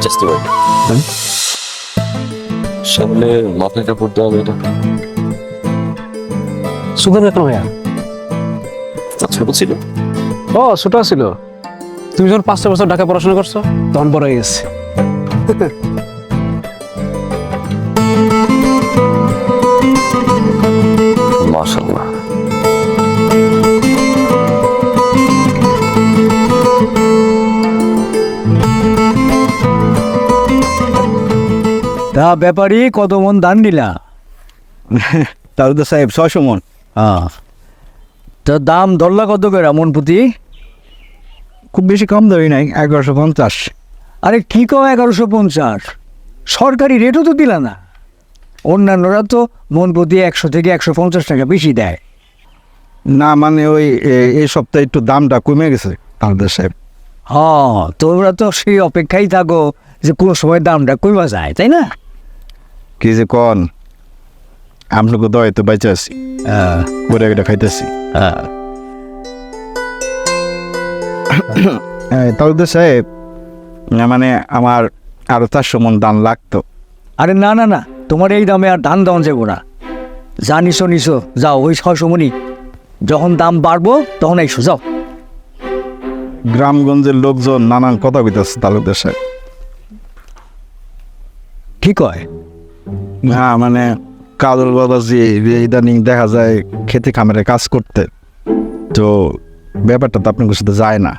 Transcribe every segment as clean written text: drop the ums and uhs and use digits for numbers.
চেষ্টা করি। সামনে মাথায় কাপড় দেওয়া মেয়েটা সুগার কেন ভাইয়া? ছোট ছিল। ও ছোট ছিল। তুমি যখন 5 বছর ঢাকা পড়াশোনা করছো তখন বড় হয়ে গেছে। মাশাআল্লাহ। তা ব্যাপারী কত মন দান দিলা? তালুকদার সাহেব 600 মন। তা দাম ধরলা কত করে মন প্রতি? খুব বেশি কম ধরি নাই, 1150। আরে কি কও 1150? সরকারি রেটও তো দিলা না। অন্যান্যরা তো মন প্রতি 100 থেকে 150 টাকা বেশি দেয়। না মানে ওই এই সপ্তাহে একটু দামটা কমে গেছে তালুকদার সাহেব। হ্যাঁ, তোমরা তো সেই অপেক্ষায় থাকো যে কোন সময় দামটা কমা যায়, তাই না? কি যে কন, আপনাকে দয় তো বাইচে আছি, করে এটা খাইতেছি। তালুকদার সাহেব, না মানে আমার আরো 400 মন দাম লাগতো। আরে না না না, তোমার এই দামে আর ধান দেওয়া যাবো না। যা নিছো নিছো, যাও ওই 600 মনি। যখন দাম বাড়বো তখন আইসো, যাও। গ্রামগঞ্জের লোকজন নানান কথা কইতেছে তালুকদার সাহেব। ঠিক হয়। না মানে কাজল বাবাজি ইদানিং দেখা যায় খেতে খামারে কাজ করতে, তো ব্যাপারটা তো আপনার সাথে যায় না।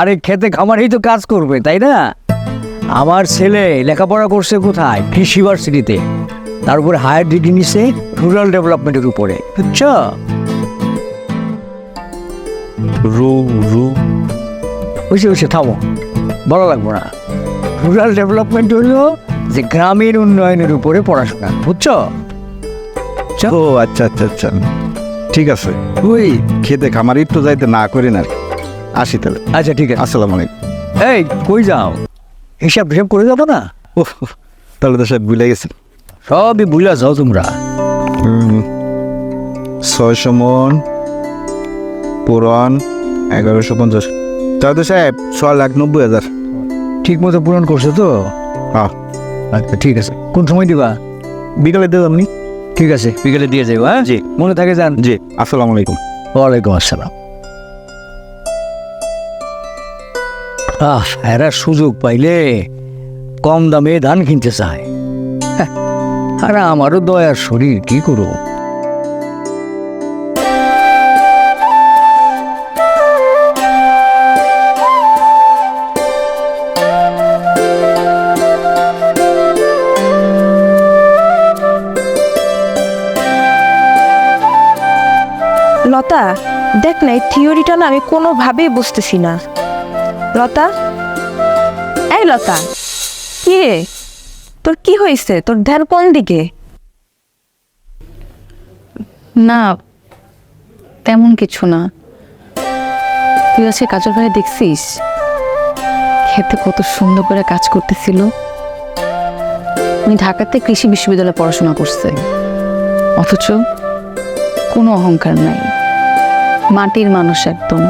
আরে খেতে খামারেই তো কাজ করবে, তাই না? আমার ছেলে লেখাপড়া করছে কোথায়? কৃষি ইউনিভার্সিটিতে। তার উপরে হায়ার ডিগ্রি নিছে রুরাল ডেভেলপমেন্টের উপরে, বুঝছো? রু রু বুঝে থামো, বড় লাগবো না। রুরাল ডেভেলপমেন্ট হলো যে গ্রামীণ উন্নয়নের উপরে পড়াশোনা, বুঝছো? ও আচ্ছা আচ্ছা আচ্ছা, ঠিক আছে। ওই খেতে খামারে একটু যাইতে না করি না, আসি তাহলে। আচ্ছা ঠিক আছে। আসসালামু আলাইকুম। এই কই যাও? হিসাব হিসাব করে যাবো না? তাহলে তো সাহেব ভুলে গেছেন। সবই ভুলা যাও তোমরা। 600 মন পুরান 1150। তাহলে সাহেব 6,90,000। ঠিক মতো পূরণ করছো তো? হ্যাঁ, আচ্ছা ঠিক আছে। কোন সময় দিবা? বিকালে দেব আপনি? ঠিক আছে, বিকেলে দিয়ে যাবো। হ্যাঁ জি। মনে থাকে যান। জি, আসসালামু আলাইকুম। ওয়ালাইকুম আসসালাম। এরা সুযোগ পাইলে কম দামে ধান কিনতে চায়। হ্যাঁ, আর আমারও দয়ার শরীর, কি করো? লতা, দেখ না, এই থিওরিটা না আমি কোনোভাবেই বুঝতেছি না। লতা, এই লতা, কি রে, তোর কি হয়েছে? তোর ধ্যান কোন দিকে? না তেমন কিছু না। তুই আজকে কাজল ভাই দেখছিস খেতে কত সুন্দর করে কাজ করতেছিল? উনি ঢাকাতে কৃষি বিশ্ববিদ্যালয়ে পড়াশোনা করছে, অথচ কোনো অহংকার নাই, মাটির মানুষ, একদম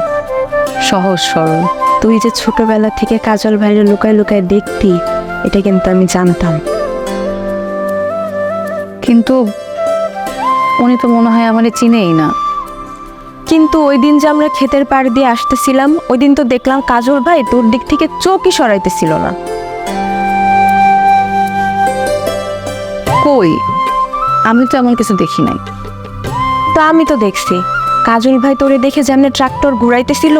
সহজ সরল। তুই যে ছোটবেলা থেকে কাজল ভাইরে লুকায় লুকায় দেখতি, এটা কিন্তু আমি জানতাম। কিন্তু উনি তো মনে হয় আমারে চিনেই না। কিন্তু ওই দিন যে আমরা ক্ষেতের পাড় দিয়ে আসতেছিলাম, ওই দিন তো দেখলাম কাজল ভাই তোর দিক থেকে চোখই সরাইতেছিল না। কই, আমি তো এমন কিছু দেখি নাই। তা আমি তো দেখছি, কাজল ভাই তোরে দেখে যেমনে ট্রাক্টর ঘুরাইতেছিল,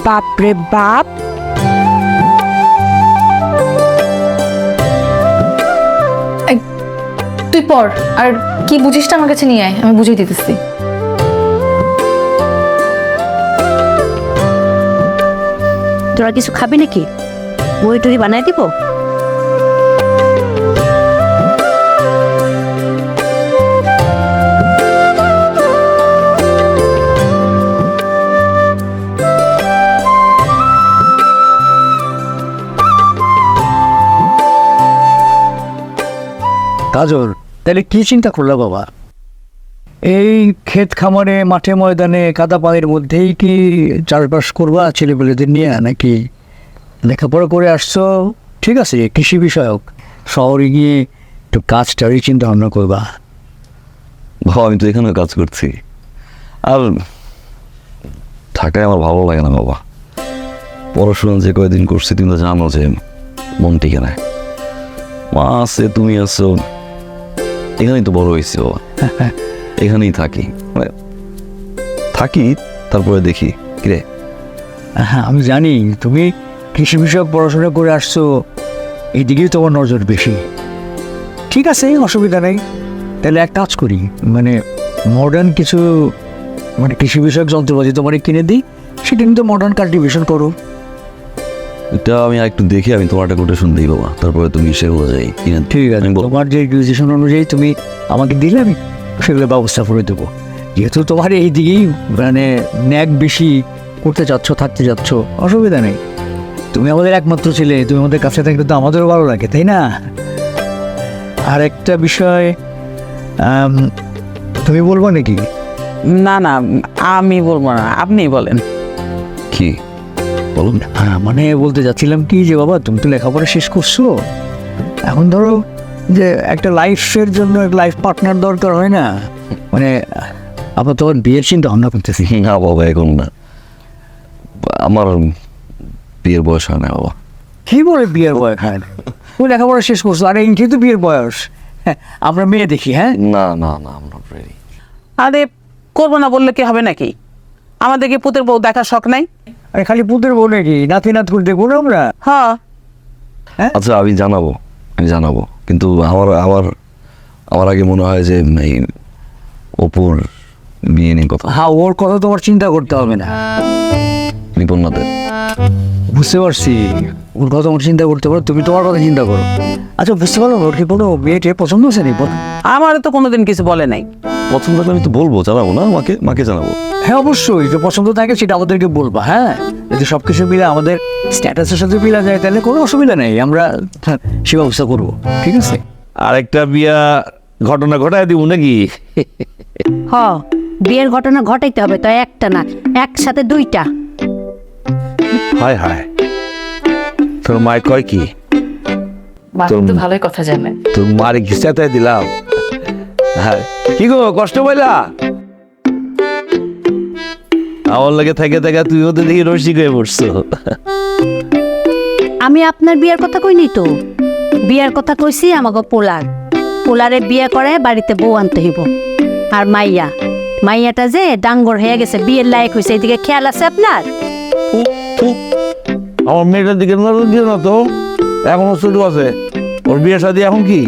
বাপ রে বাপ। তুই পড়, আর কি বুঝিসটা আমার কাছে নিয়ে আয়, আমি বুঝিয়ে দিতেছি। তোরা কিছু খাবি নাকি? বই টুরি বানাই দিব? কাজল, তাহলে কি চিন্তা করলো বাবা? এই ক্ষেত খামারে মাঠে ময়দানে কাদা পানির মধ্যেই কি চাষবাস করবা ছেলেপেলেদের নিয়ে, নাকি লেখাপড়া করে আসছো, ঠিক আছে, কৃষি বিষয়ক। শহরে গিয়ে একটু কাজটারই চিন্তা ভাবনা করবা। বাবা আমি তো এখানে কাজ করছি, আর ঢাকায় আমার ভালো লাগে না বাবা। পড়াশোনা যে কয়দিন করছি তুমি তো জানো যে মন টিকে না। মা আছে, তুমি আছো, এখানেই তো বড় হয়েছি বাবা। এখানেই থাকি, মানে থাকি, তারপরে দেখি কিরে। হ্যাঁ, আমি জানি তুমি কৃষি বিষয়ক পড়াশোনা করে আসছো, এইদিকেই তোমার নজর বেশি। ঠিক আছে, অসুবিধা নেই। তাহলে এক কাজ করি, মানে মডার্ন কিছু মানে কৃষি বিষয়ক যন্ত্রপাতি তোমার কিনে দিই, সেটা কিন্তু মডার্ন কাল্টিভেশন করো। এটা আমি একটু দেখে আমি তোমার একটা কোটেশন দিই বাবা, তারপরে তুমি সেগুলো যাই কিনে। ঠিক আছে, আমি বল- তোমার যে ডিসিশন অনুযায়ী তুমি আমাকে দিলে আমি সেগুলো ব্যবস্থা করে দেবো। যেহেতু তোমার এই দিকেই মানে ন্যাক বেশি করতে চাচ্ছ, থাকতে যাচ্ছ, অসুবিধা নেই। তুমি আমাদের একমাত্র ছেলে, তুমি আমাদের কাছে থাকলে তো আমাদেরও ভালো লাগে, তাই না? আর একটা বিষয়, তুমি বলবো নাকি? না না, আমি বলবো না, আপনি বলেন। কি বলুন। হ্যাঁ, মানে বলতে যাচ্ছিলাম কি যে বাবা, তুমি তো লেখাপড়া শেষ করছো, এখন ধরো যে একটা লাইফের জন্য একটা লাইফ পার্টনার দরকার হয় না? মানে আবার তোমার বিয়ের চিন্তা ভাবনা করতেছি। না বাবা এখন না, আমার বিয়ের বয়স হয় না বাবা। কি বলে বিয়ের বয়স হয় না? তুমি লেখাপড়া শেষ করছো, আর এইটি তো বিয়ের বয়স। হ্যাঁ, আমরা মেয়ে দেখি। হ্যাঁ, না না না, I'm not ready. আরে করবো না বললে কি হবে নাকি? আমাদেরকে পুতের বউ দেখার শখ নাই? আরে খালি পুতের বউ নাকি, নাতি নাত করে দেখবো না আমরা? হ্যাঁ, আচ্ছা আমি জানাবো, কিন্তু আমার আমার আমার আগে মনে হয় যে এই অপুর বিয়ে নিয়ে কথা। হ্যাঁ, ওর কথা তোমার চিন্তা করতে হবে না। নিপন্নাতে বুঝতে পারছি, ওর কথা তোমার চিন্তা করতে পারো, তুমি তোমার কথা চিন্তা করো। আচ্ছা, বুঝতে পারো ওর কি কোনো মেয়েটে পছন্দ হচ্ছে নি? আমার তো কোনোদিন কিছু বলে নাই। পছন্দ হলে আমি তো বলবো, জানাবো না, মাকে জানাবো। হ্যাঁ অবশ্যই, যে পছন্দ থাকে সেটা আমাদেরকে বলবা। হ্যাঁ, যদি সব কিছু মিলে আমাদের স্ট্যাটাসের সাথে মিলা যায় তাহলে কোনো অসুবিধা নেই, আমরা সে ব্যবস্থা করবো। ঠিক আছে? আরেকটা বিয়া ঘটনা ঘটায় দিব নাকি? হ, বিয়ের ঘটনা ঘটাইতে হবে তো, একটা না, একসাথে দুইটা। হায় হায়, তোর মায় কয় কি? তো ভালোই কথা জানে। তোর মারে ঘিসাতে দিলাম। হ্যাঁ, কি গো কষ্ট পাইলা? আমার লাগে থেকে থেকে তুই ওদের দেখি রসিক হয়ে পড়ছো। আমি আপনার বিয়ের কথা কইনি তো, বিয়ের কথা কইছি আমাকে পোলারে বিয়ে করে বাড়িতে বউ আনতে হইব। আর মাইয়াটা যে ডাঙ্গর হয়ে গেছে, বিয়ের লায়ক হয়েছে, এদিকে খেয়াল আছে আপনার? আমার মেয়েটার দিকে নজর দিও না তো, এখনো ছোট আছে। ওর বিয়ে শাদী এখন কি?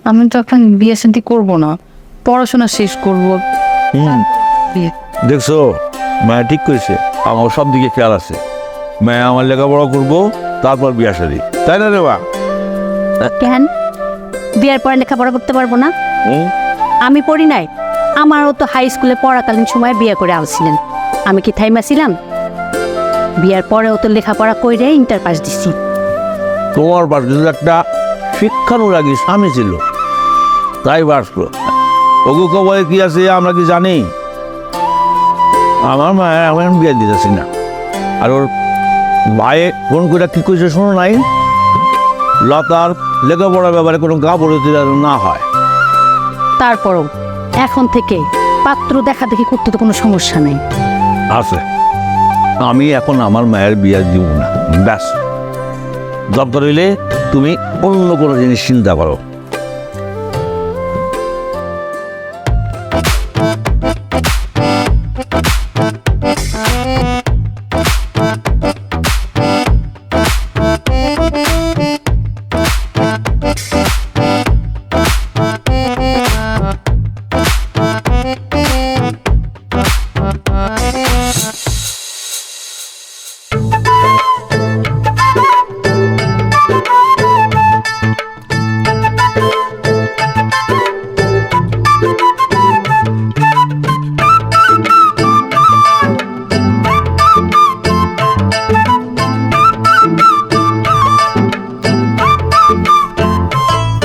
আমি তো এখন বিয়ে শান্তি করবো না, পড়াশোনা শেষ করবো। বিয়ে দেখছো, মায়া ঠিক কইছে, আমার সব দিকে খেয়াল আছে। মায়া আমার লেখাপড়া করবো, তারপর বিয়া শাদী, তাই না রে বা? কেন বিয়ের পরে লেখাপড়া করতে পারবো না? হুম? আমি পড়ি নাই, আমারও তো হাই স্কুলে পড়াকালীন সময় বিয়ে করে আসছিলেন, আমি কি থাইমা ছিলাম? বিয়ের পরেও তো লেখাপড়া কইরে ইন্টার পাস দিছি। তোমার পাশে একটা শিক্ষানুরাগী স্বামী ছিল, তাই বাসলো। ওগু কবলে কি আছে আমরা কি জানি? আমার মায়ের এখন বিয়ে দিতেছি না। আর ওর ভাইয়ে ফোন করে কি কইছে শোনো নাই? লতার লেখাপড়ার ব্যাপারে কোনো গা পড়তে না হয়। তারপরও এখন থেকে পাত্র দেখা দেখি করতে তো কোনো সমস্যা নেই। আছে, আমি এখন আমার মায়ের বিয়ে দিব না, ব্যাস। দরকার হইলে তুমি অন্য কোনো জিনিস চিন্তা করো।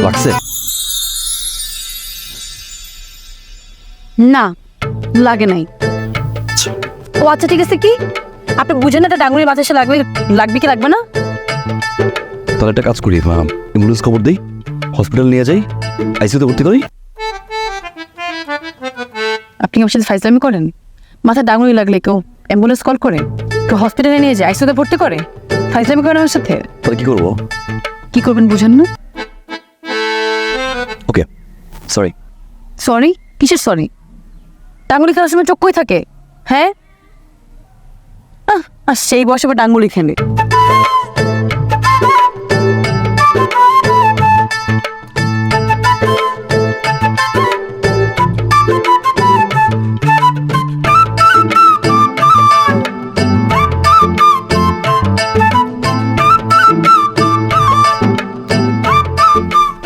লাগছে? না, লাগে নাই। ও আচ্ছা, ঠিক আছে। কি আপনি বুঝেন না এটা ডাঙ্গুলি বাতাসে লাগবে লাগবে কি লাগবে না? তাহলে একটা কাজ করি, অ্যাম্বুলেন্স খবর দিই, হসপিটাল নিয়ে যাই, আইসিইউতে ভর্তি করি। আপনি কি আমার সাথে ফাইজলামি করেন? মাথায় ডাঙ্গুলি লাগলে কেউ অ্যাম্বুলেন্স কল করে, কেউ হসপিটালে নিয়ে যায়, আইসিইউতে ভর্তি করে? ফাইজলামি করেন আমার সাথে? তাহলে কি করবো? কি করবেন বুঝেন না? ওকে, সরি। সরি? কিসের সরি? ডাঙ্গুলি খেলার সময় চোখ কই থাকে? হ্যাঁ, আর সেই বয়সে আবার ডাঙ্গুলি খেলে।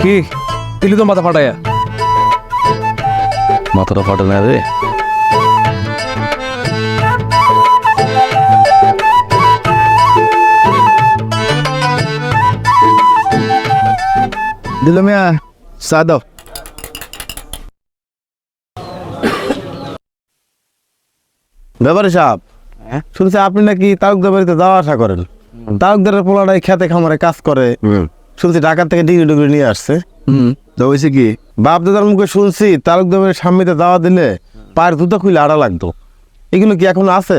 কি দিলি তো মাথা ফাটাইয়া? মাথাটা ফাটে না রে। দিল মিয়া, চা দাও। ব্যাপারে সাহেব, শুনছি আপনি নাকি তালুকদার বাড়িতে যাওয়া আসা করেন। তালুকদারের পোলাটাই খেতে খামারে কাজ করে, শুনছি ঢাকা থেকে ডিগ্রি ডিগ্রি নিয়ে আসছে। তো হয়েছে কি, বাপ দাদার মুখে শুনছি তালুকদারের সামনেতে দাওয়া দিলে পায়ের জুতো খুলে আড়া লাগতো। এগুলো কি এখন আছে?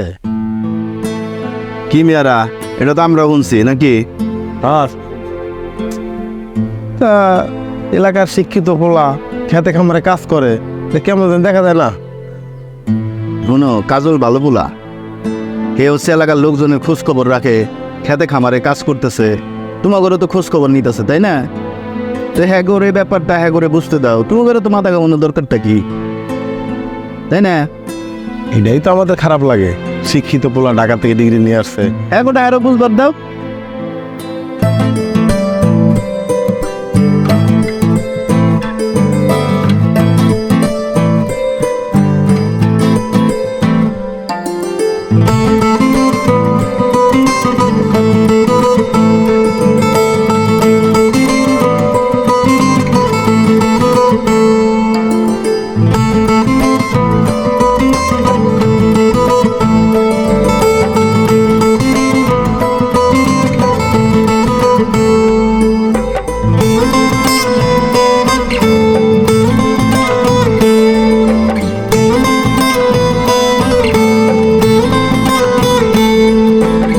কি মেয়ারা, এটা তো আমরা শুনছি নাকি? তা এলাকার শিক্ষিত পোলা খেতে খামারে কাজ করে, কেমন যেন দেখা যায় না? শোনো, কাজল ভালো পোলা, হে হচ্ছে এলাকার লোকজনের খোঁজ খবর রাখে, খেতে খামারে কাজ করতেছে, তোমাদেরও তো খোঁজ খবর নিতেছে, তাই না? তো হ্যাঁ করে ব্যাপারটা হ্যাঁ করে বুঝতে দাও, তোমাদেরও তো মাথা কামানোর দরকারটা কি, তাই না? এটাই তো আমাদের খারাপ লাগে, শিক্ষিত পোলা ঢাকা থেকে ডিগ্রি নিয়ে আসছে, হ্যাঁ গোটা আরো বুঝবার দাও।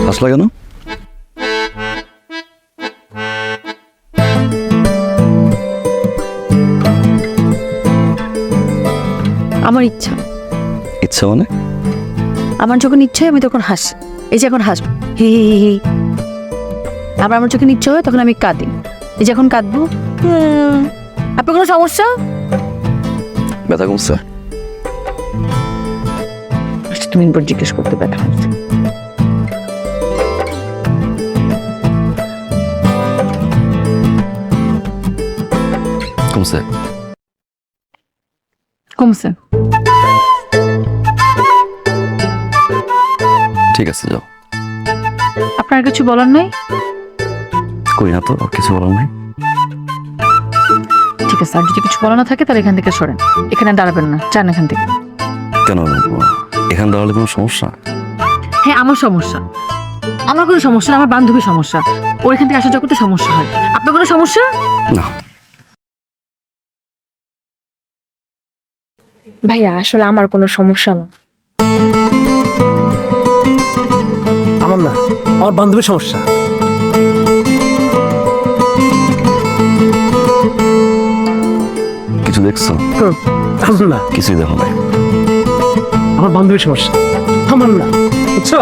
হাসলা কেন? আমার ইচ্ছা, ইচ্ছা মানে? আমার যখন ইচ্ছা হয় আমি তখন হাস, এই যে এখন হাসবো হি হি হি হি। আবার আমার যখন ইচ্ছা হয় তখন আমি কাঁদি, এই যে এখন কাঁদবো। আপনার কোনো সমস্যা? ব্যথা কমছে? তুমি একবার জিজ্ঞেস করতে ব্যথা হচ্ছে। কমছে? কমছে। ঠিক আছে, যাও। আপনার কিছু বলার নাই? কই না তো, কিছু বলার নাই। ঠিক আছে, আর যদি কিছু বলা না থাকে তাহলে এখান থেকে সরেন, এখানে দাঁড়াবেন না, যান এখান থেকে। কেন? এখানে দাঁড়ালে কোনো সমস্যা? হ্যাঁ, আমার সমস্যা। আমার কোনো সমস্যা না, আমার বান্ধবীর সমস্যা। ওর এখান থেকে আসা যাওয়া করতে সমস্যা হয়। আপনার কোনো সমস্যা? না। ভাইয়া আসলে আমার কোনো সমস্যা না। আমার না, আমার বান্ধবীর সমস্যা। কিছু দেখছো? আমার না, কিছুই দেখো না। আমার বান্ধবীর সমস্যা, আমার না, বুঝছো?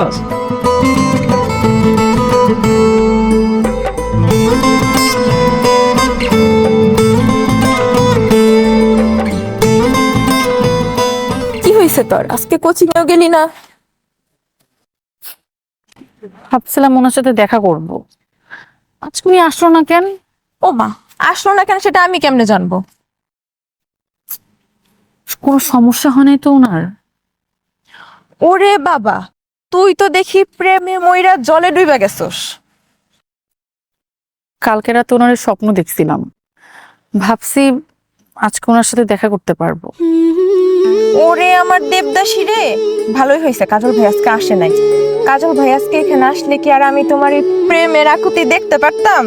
কি হয়েছে তোর? আজকে কোচিং এও গেলি না? ভাবছিলাম ওনার সাথে দেখা করব, আজকে উনি আসলো না কেন? ও মা, আসলো না কেন সেটা আমি কেমনে জানবো? কোনো সমস্যা হয় নাই তো ওনার? ওরে বাবা, তুই তো দেখি প্রেমে মইরা জলে ডুইবা গেছস। কালকে রাতে ওনার স্বপ্ন দেখছিলাম, ভাবছি আজকে ওনার সাথে দেখা করতে পারবো। ওরে আমার দেবদাসী রে, ভালোই হয়েছে কাজল ভাই আজকে আসে নাই। কাজল ভাই আজকে এখানে আসলে কি আর আমি তোমার এই প্রেমের আকুতি দেখতে পারতাম?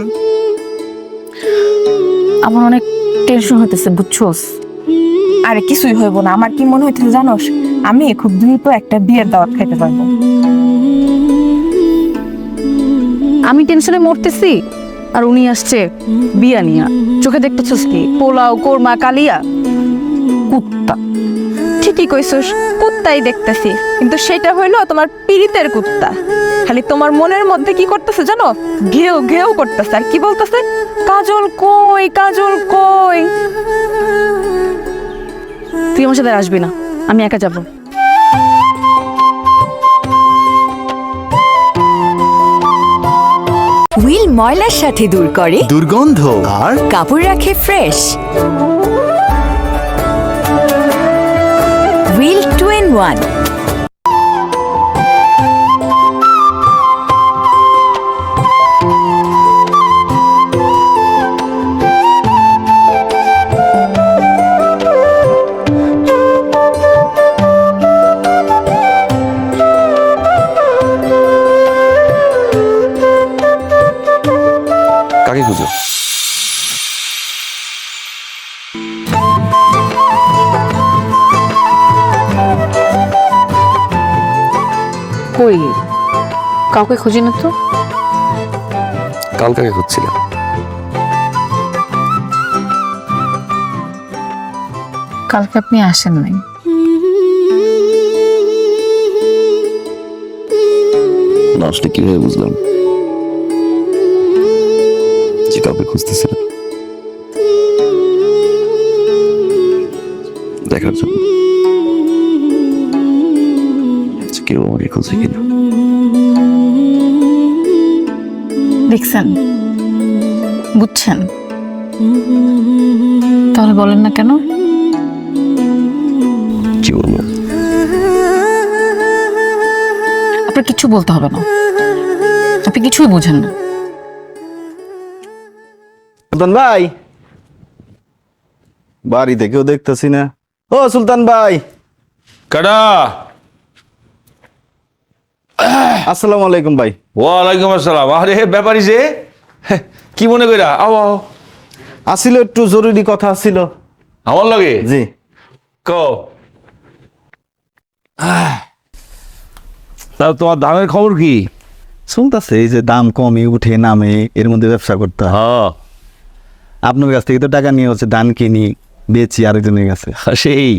আমার অনেক টেনশন হইতেছে, বুঝছোস? আরে কিছুই হইব না। আমার কি মনে হইতেছে জানোস, আমি খুব দ্রুত একটা বিয়ের দাওয়াত খাইতে পারবো। আমি টেনশনে মরতেছি আর উনি আসছে বিয়া নিয়া। চোখে দেখতেছিস কি? পোলাও, কোরমা, কালিয়া, কুত্তা। ঠিকই কইছস, কুত্তাই দেখতেছি, কিন্তু সেটা হইলো তোমার পীড়িতের কুত্তা। খালি তোমার মনের মধ্যে কি করতেছে জানো? ঘেউ ঘেউ করতেছে আর কি বলতেছে, কাজল কই, কাজল কই। তুই আমার সাথে আসবি না, আমি একা যাব। হুইল ময়লার সাথে দূর করে দুর্গন্ধ আর কাপড় রাখে ফ্রেশ। Wheel 2-in-1। কাকে খুঁজো? কই, কাউকে খুঁজি না তো। কাল কাকে খুঁজছিলাম? কালকে আপনি আসেন নাই। না আসলে কিভাবে বুঝলাম যে কাউকে খুঁজতেছিলাম? দেখার জন্য কেউ আমাকে খুঁজে কিনা। দেখছেন, বুঝছেন? তাহলে বলেন না কেন? কি বলবো? আপনার কিছু বলতে হবে না, আপনি কিছুই বোঝেন না। সুলতান ভাই, বাড়িতে কেউ দেখতেছি না। ও সুলতান ভাই, কাটা। আসসালামু আলাইকুম ভাই। ওয়ালাইকুম আসসালাম। আরে ব্যাপারই যে, কি মনে কইরা? আও আও। আসিল, একটু জরুরি কথা ছিল। আমার লগে? জি। কও। তা তোমার দামের খবর কি? শুনতেছে এই যে দাম কমে উঠে নামে, এর মধ্যে ব্যবসা করতে হয়। হ্যাঁ, আপনার কাছ থেকে তো টাকা নিয়ে হচ্ছে ধান কিনি, বেচি আরেকজনের কাছে। সেই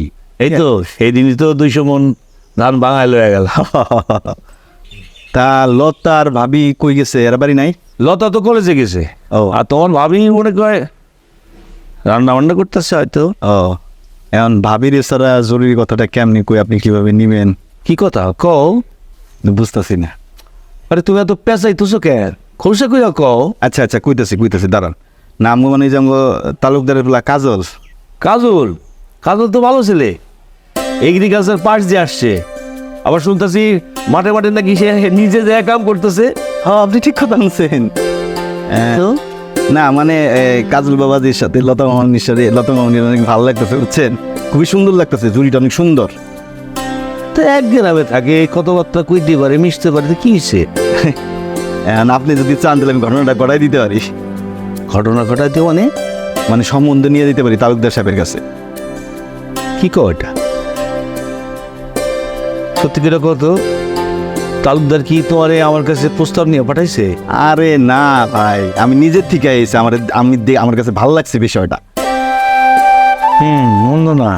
এই তো সেই দিনই তো 200 মন ধান বাঙায় লয়ে গেল। তা লতার ভাবি কই গেছে? এর বাড়ি নাই? লতা তো কলেজে গেছে। ও। আর তোমার ভাবি মনে করে রান্না বান্না করতেছে হয়তো। ও, এখন ভাবির এছাড়া জরুরি কথাটা কেমনি কই, আপনি কিভাবে নিবেন কি কথা কও? বুঝতেছি না। আরে তুমি এত পেঁচাইতেছো কেন? খোলসা কইরা কও। আচ্ছা আচ্ছা, কইতেছি দাঁড়ান। নাম মানে যে তালুকদারের বলা কাজল। কাজল? কাজল তো ভালো ছেলে, এগ্রিকালচার পাস দিয়ে আসছে। আবার শুনতেছি মাঠে মাঠে নাকি সে নিজে যে কাম করতেছে। হ্যাঁ, আপনি ঠিক কথা বলছেন। না মানে কাজল বাবাজির সাথে লতা মামনির সাথে, লতা মামনির অনেক ভালো লাগতেছে, বুঝছেন? খুবই সুন্দর লাগতেছে, জুড়িটা অনেক সুন্দর। তো এক গ্রামে থাকে, কথাবার্তা কইতে পারে, মিশতে পারে, তো কি হয়েছে? এখন আপনি যদি চান তাহলে আমি ঘটনাটা ঘটাই দিতে পারি। ঘটনা ঘটাইতে মানে সম্বন্ধ নিয়ে দিতে পারি তালুকদার সাহেবের কাছে। কি কও এটা? সত্যি করে কত? তালুকদার কি তোমারে আমার কাছে প্রস্তাব নিয়ে পাঠাইছে? আরে না ভাই, আমি নিজের থেকে এসে আমার কাছে ভালো লাগছে বিষয়টা। মন্দ না।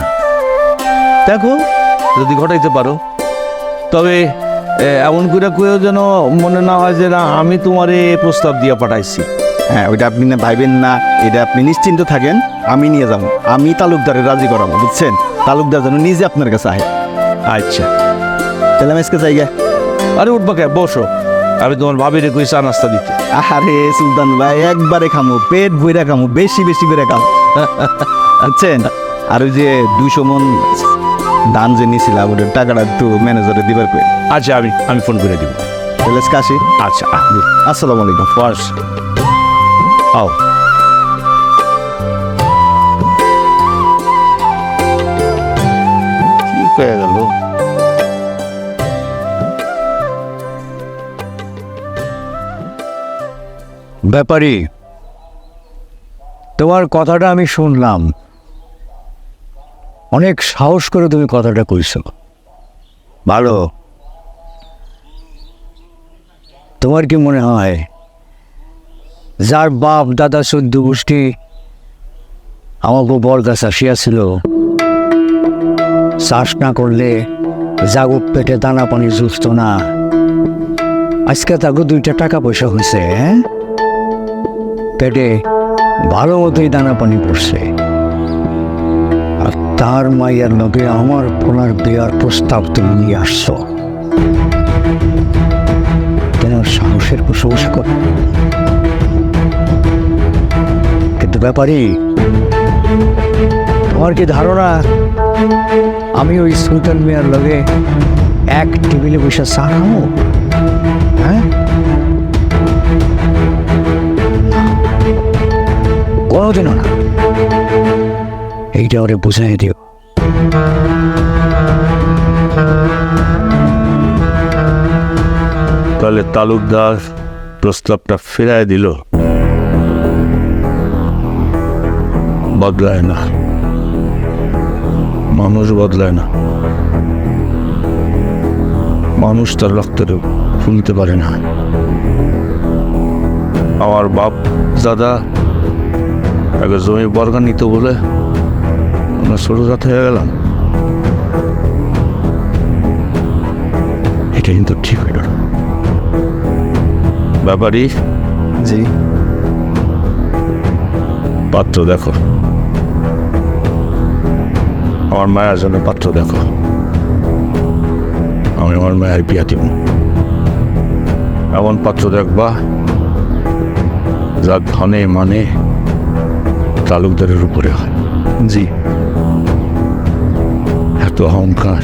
দেখো যদি ঘটাইতে পারো, তবে এমন করে কেউ যেন মনে না হয় যে না আমি তোমারে প্রস্তাব দিয়ে পাঠাইছি। হ্যাঁ, ওইটা আপনি না ভাইবেন না, এটা আপনি নিশ্চিন্ত থাকেন, আমি নিয়ে যাবো, আমি তালুকদারের রাজি করাবো, বুঝছেন? তালুকদার যেন নিজে আপনার কাছে আহে। আচ্ছা তাহলে আমি আজকে জায়গা। আরে উঠবা কে, বসো, আমি তোমার ভাবিরে কই চা নাস্তা দিতে। আরে সুলতান ভাই, একবারে খামো, পেট ভইরা খামো, বেশি বেশি করে খামো, বুঝছেন? আর ওই যে 200 মন ধান যে নিয়েছিলাম, ওটার টাকাটা একটু ম্যানেজারে দিবার করে। আচ্ছা আমি ফোন করে দিব। তাহলে আজকে আসি। আচ্ছা আসসালামু আলাইকুম। বস, আও। ব্যাপারী, তোমার কথাটা আমি শুনলাম, অনেক সাহস করে তুমি কথাটা কইছো, ভালো। তোমার কি মনে হয় যার বাপ দাদা 14 গোষ্ঠী আমাকে বর গাছ আসিয়াছিল, চাষ না করলে জাগুক পেটে দানা পানি জুস্ত না, আজকে তাকে 2টা টাকা পয়সা হয়েছে, হ্যাঁ, পেটে ভালো মতোই দানা পানি পড়ছে, আর তার মাইয়ার লগে আমার পোলার বিয়ার প্রস্তাব তুমি নিয়ে আসছো, কেন সাহসের প্রশংসা কর। কিন্তু ব্যাপারী, তোমার কি ধারণা আমি ওই সুলতান মিয়ার লগে এক টেবিলে বসে চা খাবো? হ্যাঁ, কোনোদিনও না। এইটা ওরে বুঝাই দিও। তাহলে তালুকদার প্রস্তাবটা ফেরায় দিল? বদলায় না, মানুষ বদলায় না, মানুষ তার রক্তের ভুলতে পারে না। আমার বাপ দাদা আগে জমি বর্গা নিত বলে আমরা ছোট জাত হয়ে গেলাম, এটা কিন্তু ঠিক হইল না। ব্যাপারী, জি, পাত্র দেখো, আমার মায়ের জন্য পাত্র দেখো, আমি আমার মায়ের বিয়া দিব। এমন পাত্র দেখবা যা ধনে মানে তালুকদারের উপরে হয়। জি, এত অহংকার,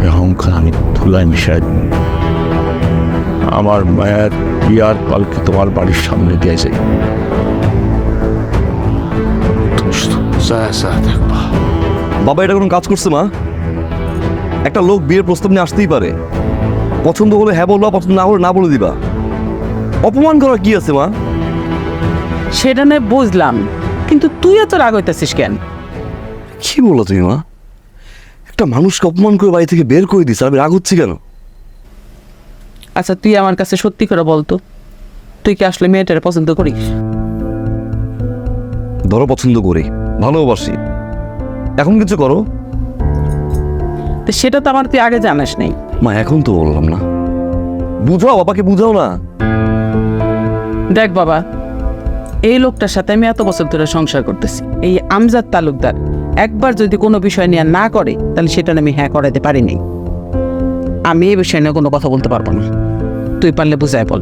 এই অহংকার আমি ধুলায় মিশাই দিব। আমার মায়ের বিয়ার কালকে তোমার বাড়ির সামনে দিয়ে যাই, দেখবা। বাবা এটা কোনো কাজ করছে মা? একটা লোক বিয়ের প্রস্তাব নিয়ে আসতেই পারে, পছন্দ হলে হ্যাঁ বলবা, পছন্দ না হলে না বলে দিবা। অপমান করার কি আছে মা? সেটা নয় বুঝলাম, কিন্তু তুই এত রাগ হইতেছিস কেন? কি বলো তুমি মা? একটা মানুষকে অপমান করে বাড়ি থেকে বের করে দিস, আমি রাগ হচ্ছি কেন? আচ্ছা তুই আমার কাছে সত্যি করে বলতো, তুই কি আসলে মেয়েটারে পছন্দ করিস? ধরো পছন্দ করি, ভালোবাসি, এখন কিছু করো। তো সেটা তো আমার তুই আগে জানাস নাই। মা এখন তো বললাম না, বুঝাও, বাবাকে বুঝাও না। দেখ বাবা, এই লোকটার সাথে আমি এত বছর ধরে সংসার করতেছি, এই আমজাদ তালুকদার একবার যদি কোনো বিষয় নিয়ে না করে তাহলে সেটা আমি হ্যাঁ করাতে পারি নাই। আমি এই বিষয় নিয়ে কোনো কথা বলতে পারবো না, তুই পারলে বুঝায় বল।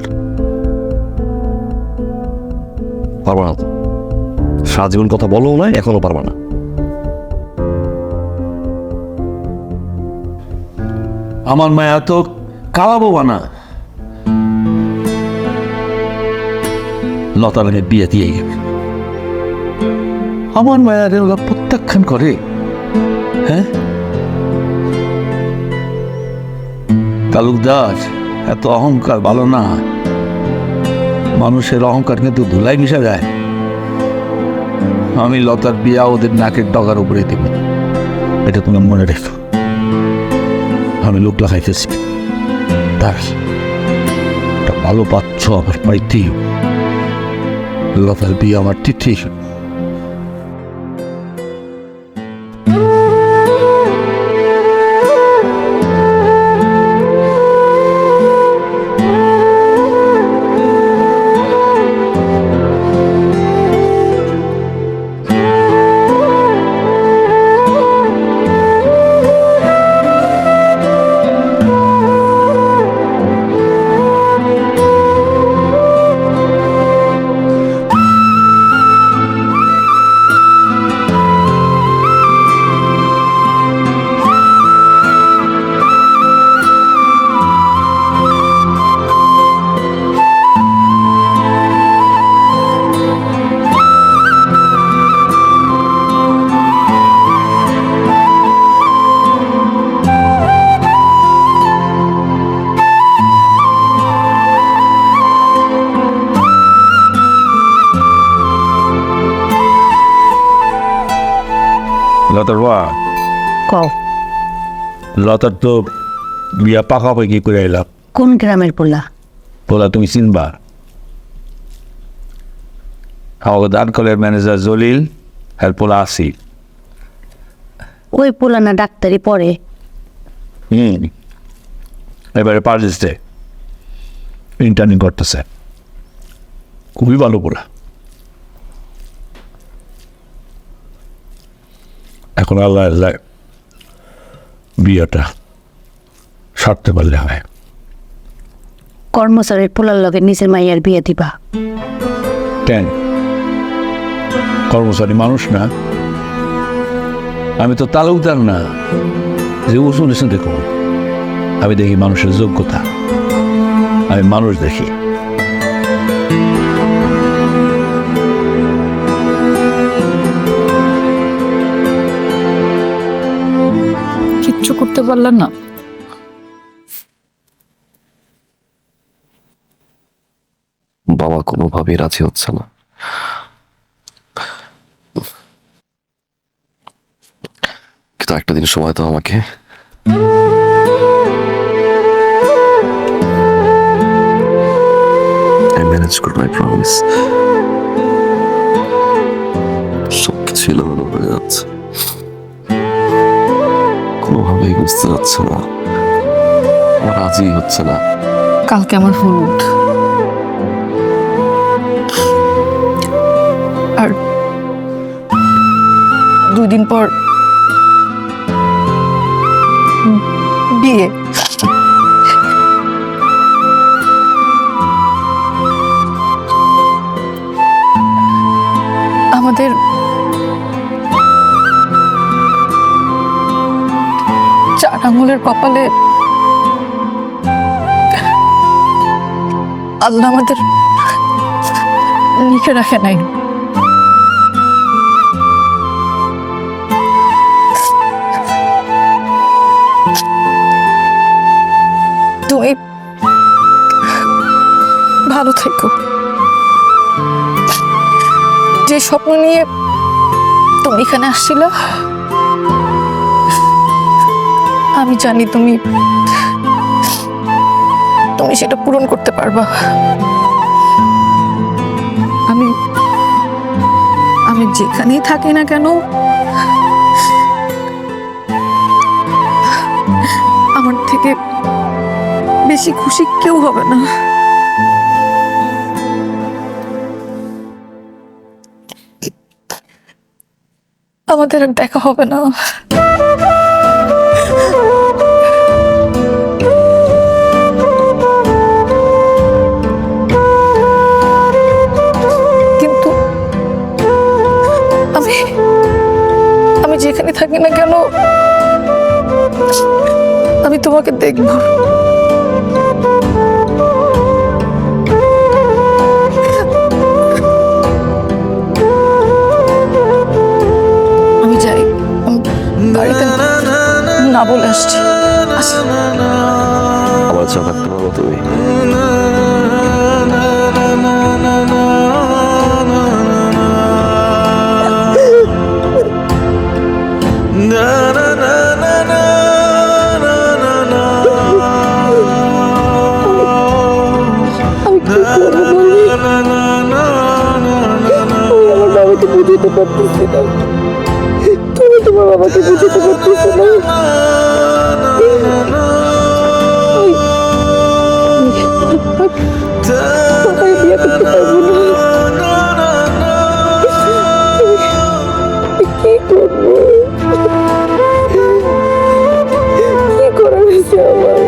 পারবা না তো, সারা জীবন কথা বলো না, এখনো পারবা না। আমার মায়া তো কালাবো না, লতা মানে বিয়ে দিয়ে গেবে। আমার মায়ারে ওরা প্রত্যাখ্যান করে, হ্যাঁ? তালুকদার এত অহংকার ভালো না, মানুষের অহংকার কিন্তু ধুলাই মিশা যায়। আমি লতার বিয়া ওদের নাকের ডগার উপরে দিব, এটা তুমি মনে রেখো। আমি লোক লাগাইতেছি, তার একটা ভালো পাচ্ছ আমার পাইতেই, লতার বিয়ে আমার তিথি। লতার বা কও লতার তো বিয়া পাকাপাকি করে এলাম। কোন গ্রামের পোলা? বলা তুমি চিনবা? আমাকে দান কলের ম্যানেজার জলিল হ্যাঁ পোলা আসি। ওই পোলা না ডাক্তারি পড়ে? এবারে পারজেস্টে ইন্টার্নিং করতেছে, খুবই ভালো পোলা। এখন আল্লাহ আল্লাহ বিয়েটা সারতে পারলে হয়। কর্মচারীর পোলার লগে নিজের মাইয়ার বিয়ে দিবা? কেন, কর্মচারী মানুষ না? আমি তো তালুকদার না যে উঁচু নিচু দেখো। আমি দেখি মানুষের যোগ্যতা, আমি মানুষ দেখি। কিচ্ছু করতে পারলাম না। বাবা কোনোভাবেই রাজি হচ্ছে না। কিন্তু একটা দিন সময় তো আমাকে। I manage করবো, I promise। সবকিছু এলোমেলো হয়ে যাচ্ছে, কোনোভাবেই বুঝতে যাচ্ছে না, আমার রাজি হচ্ছে না। কালকে আমার হলুদ, আর 2 দিন পর বিয়ে। আমাদের 4 আঙুলের কপালে আল্লাহ আমাদের লিখে রাখে নাই। তুমি ভালো থেকো। যে স্বপ্ন নিয়ে তুমি এখানে আসছিলে, আমি জানি তুমি সেটা পূরণ করতে পারবা। আমি যেখানেই থাকি না কেন, আমার থেকে বেশি খুশি কেউ হবে না। আমাদের আর দেখা হবে না। কিন্তু আমি যেখানে থাকি না কেন, আমি তোমাকে দেখব। আমি যাই, বাড়িতে না বলে আসছি। আমার চা থাকতে পারো তুমি? বাবাকে বুঝতে পারতেছি না, তুমি তোমার বাবাকে বুঝতে পারতেছো না। বাবাকে বিয়ে করতে পারবো না, কি করবো? কি করা হয়েছে আমার?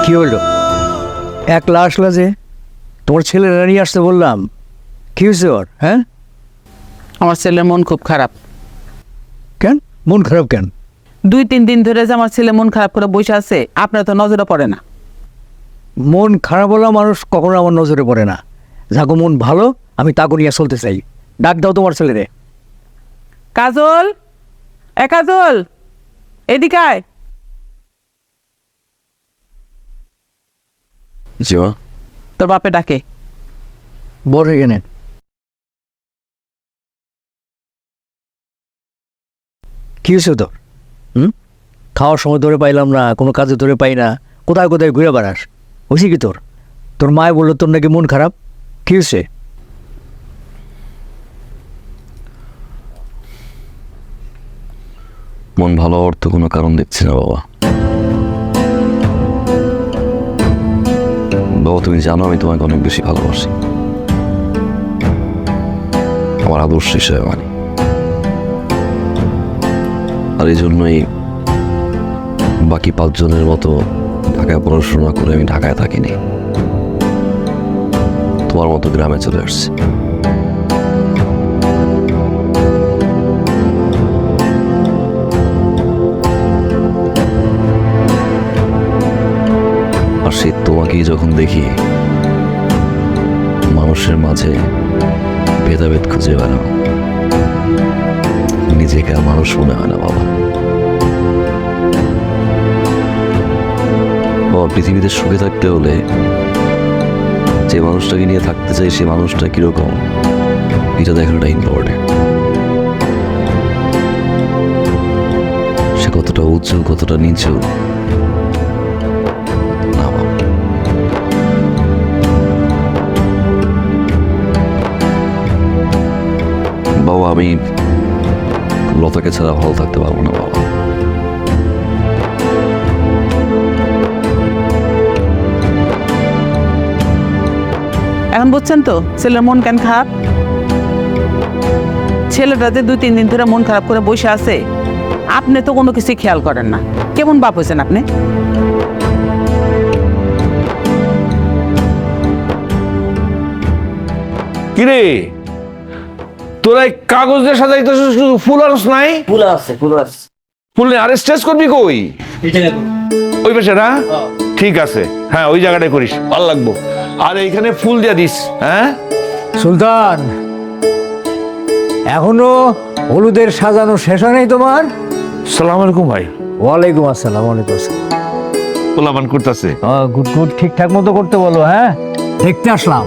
কি হলো একলা আসলা যে? তোমার ছেলেরা নিয়ে আসতে বললাম, কি হয়েছে ওর? হ্যাঁ, আমার ছেলের মন খুব খারাপ। কেন মন খারাপ কেন? 2-3 দিন ধরে যে আমার ছেলে মন খারাপ করে বসে আছে, আপনার তো নজরে পড়ে না। মন খারাপ হলে মানুষ কখনো আমার নজরে পড়ে না। যাগো মন ভালো, আমি তাকে নিয়ে চলতে চাই। ডাক দাও তোমার ছেলেরে। কাজল, কাজল, এদিকে আয়। জি মা। তোর বাপে ডাকে। বড় হয়ে গেলেন। কি হয়েছে তোর? খাওয়ার সময় ধরে পাইলাম না, কোনো কাজে ধরে পাই না, কোথায় কোথায় ঘুরে বেড়াস, হয়েছে কি তোর? তোর মায় বললো তোর নাকি মন খারাপ, কি হয়েছে? মন ভালো হওয়ার তো কোনো কারণ দেখছি না বাবা। বাবা তুমি জানো আমি তোমাকে অনেক বেশি ভালোবাসি, আমার আদর্শ হিসেবে মানি। আর এই জন্যই বাকি 5 জনের মতো ঢাকায় পড়াশোনা করে আমি ঢাকায় থাকিনি, তোমার মতো গ্রামে চলে আসছি। আর সে তোমাকেই যখন দেখি মানুষের মাঝে ভেদাভেদ খুঁজে বেড়াও, নিজেকে আর মানুষ মনে হয় না বাবা। বাবা পৃথিবীতে সুখে থাকতে হলে যে মানুষটাকে নিয়ে থাকতে চাই সে মানুষটা কিরকম এটা দেখানোটা ইম্পর্টেন্ট। সে কতটা উজ্জ্বল কতটা নিচু না বাবা। বাবা আমি লতাকে ছাড়া ভালো থাকতে পারবো না বাবা। এখন বুঝছেন তো ছেলের মন কেন খারাপ? ছেলেটা যে 2-3 দিন ধরে মন খারাপ করে বসে আছে, আপনি তো কোনো কিছু খেয়াল করেন না। কেমন বাপ হয়েছেন আপনি? কিরে তোরা এই কাগজ দিয়ে সাজাইতেছিস, শুধু ফুল আনস নাই? ফুল নেই, আর স্টেজ করবি কই? ওই পাশে না? ঠিক আছে, হ্যাঁ ওই জায়গাটায় করিস, ভালো লাগবো। আর এইখানে ফুল দিয়ে দিস। হ্যাঁ সুলতান, এখনো হলুদের সাজানো শেষ হয় নাই তোমার? সালাম আলাইকুম ভাই। ওয়ালাইকুম আসসালাম। ওয়ালাইকুম আসসালাম। পোলাপান করতেছে? গুড গুড, ঠিকঠাক মতো করতে বলো। হ্যাঁ, দেখতে আসলাম।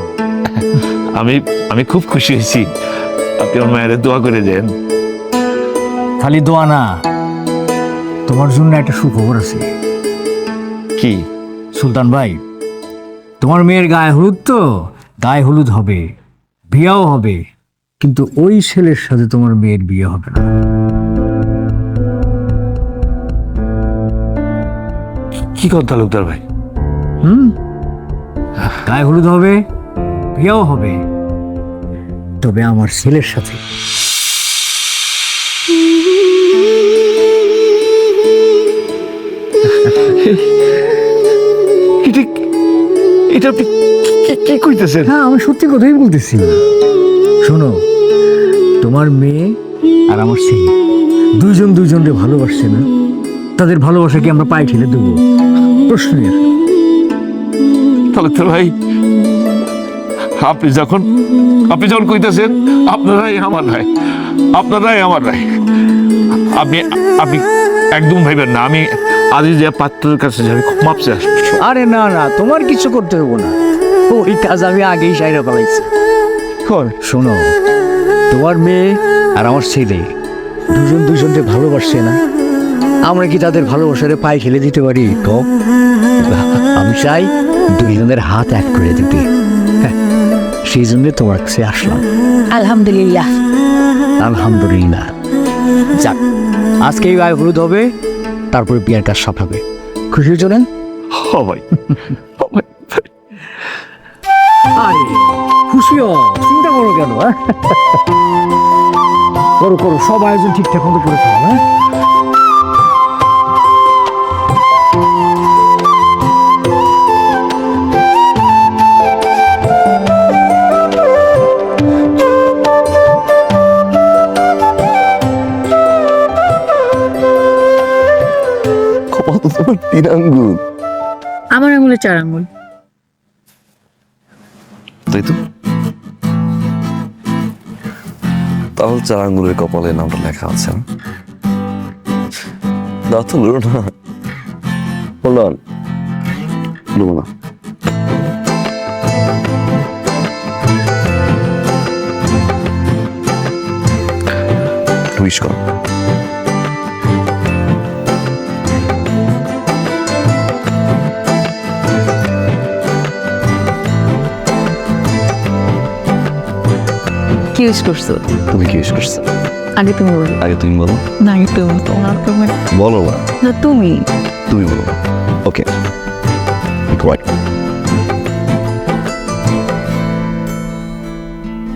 আমি খুব খুশি হয়েছি, আপনি আমার মায়ের দোয়া করে দেন। খালি দোয়া না, তোমার জন্য একটা সুখবর আছে। কি? সুলতান ভাই, তোমার মেয়ের গায়ে হলুদ তো, গায়ে হলুদ হবে, বিয়েও হবে, কিন্তু ওই ছেলের সাথে তোমার মেয়ের বিয়ে হবে না। কি কথা তালুকদার ভাই? গায়ে হলুদ হবে, বিয়েও হবে, তবে আমার ছেলের সাথে। এটা আপনি কি কইতেছেন? হ্যাঁ, আমি সত্যি কথাই বলতেছি। শোনো, তোমার মেয়ে আর আমার ছেলে দুইজন দুইজনকে ভালোবাসছে না, তাদের ভালোবাসা কি আমরা পায়ে ঠেলে দেবো? প্রশ্নের। তালুকদার ভাই, আপনি যখন কইতেছেন আপনারাই আমার ভাই, আপনারাই আমার ভাই। আপনি আপনি একদম ভাইবেন না, আমি আজই যে পাত্রের কাছে যাবি, মাপসে আসবো। আরে না না, তোমার কিছু করতে হবে না, ওই কাজ আমি আগেই সাইরা ফেলাইছি। শোনো, তোমার মেয়ে আর আমার ছেলে দুজন দুজনকে ভালোবাসছে না, আমরা কি তাদের ভালোবাসারে পায়ে খেলে দিতে পারি? কম, আমি চাই দুইজনের হাত এক করে দিতে। সেই জন্য তোমার কাছে আসলাম। আলহামদুলিল্লাহ। আলহামদুলিল্লাহ। যাক, আজকেই গায়ে হলুদ হবে, তারপরে বিয়ের কাজ সব হবে। খুশি হয়েছ না? ভাই খুশি হও, চিন্তা করো কেন? করো করো, সব আয়োজন ঠিকঠাক মতো করে ফেলো। হ্যাঁ, তো তোমার 3 আঙ্গুল। আমার আঙুলে 4 আঙুল। তাই তো, তাহলে 4 আঙ্গুলের কপালে নামটা লেখা আছে না? দাও তো লুড়ো না। Hold on. লুড়ো না। উইশ করো। কি ইউজ করছো? তুমি কি উইশ করছো? আগে তুমি বলো। আগে তুমি বলো। না আগে তুমি তোমার তুমি বলো না, না তুমি তুমি বলো। ওকে, রাইট।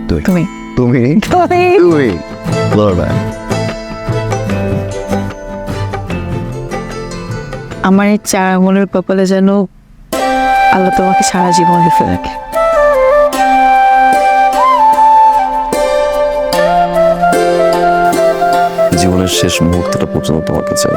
তুমি তুমি তুমি তুমি বলো না। আমার এই 4 আঙুলের কপালে যেন আল্লাহ তোমাকে সারা জীবন রেখে রাখে। জীবনের শেষ মুহূর্তটা পর্যন্ত তোমাকে চাই।